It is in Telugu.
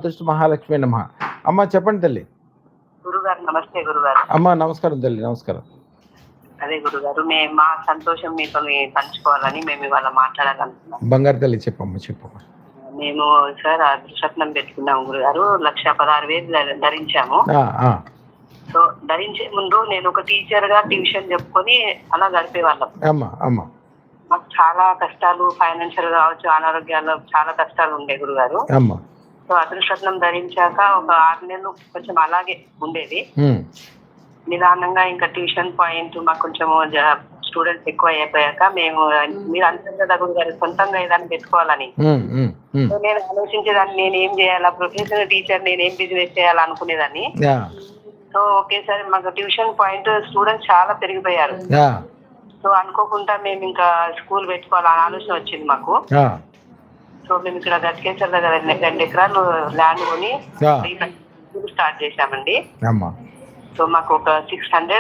అదృష్ట మహాలక్ష్మి నమః. అమ్మ చెప్పండి తల్లి. గురుగారు నమస్తే గురుగారు. అమ్మ నమస్కారం తల్లి, నమస్కారం. అదే గురుగారు, మేము మా సంతోషం మీతో పంచుకోవాలని మేము ఇవాళ మాట్లాడాలనుకున్నాం. బంగారు తల్లి చెప్పమ్మా, చెప్పమ్మా. మేము సార్ అదృష్టం పెట్టుకున్నాము గురుగారు. 1,16,000 ధరించాము. సో ధరించే ముందు నేను ఒక టీచర్ గా ట్యూషన్ చెప్పుకొని అలా గడిపేవాళ్ళం. అమ్మా మాకు చాలా కష్టాలు, ఫైనాన్షియల్ కావచ్చు, అనారోగ్యాలు చాలా కష్టాలు ఉండే గురుగారు. అమ్మా. సో అదృష్టం ధరించాక ఒక 6 నెలలు కొంచెం అలాగే ఉండేది. నిదానంగా ఇంకా ట్యూషన్ పాయింట్ మాకు కొంచెం స్టూడెంట్స్ ఎక్కువ అయిపోయాక మేము మీరు అంటారు కదా గురుగారు సొంతంగా ఏదైనా పెట్టుకోవాలని. సో నేను ఆలోచించేదాన్ని, నేను ఏం చేయాలా, ప్రొఫెషనల్ టీచర్ నేను ఏం బిజినెస్ చేయాలనుకునేదాన్ని. సో ఒకేసారి మాకు ట్యూషన్ పాయింట్ స్టూడెంట్స్ చాలా పెరిగిపోయారు. సో అనుకోకుండా మేము ఇంకా స్కూల్ పెట్టుకోవాలని ఆలోచన వచ్చింది మాకు. సో మేము ఇక్కడ గట్కేశ్వర దగ్గర 2 ఎకరాలు ల్యాండ్ కొని స్కూల్ స్టార్ట్ చేశామండి. సో మాకు ఒక 600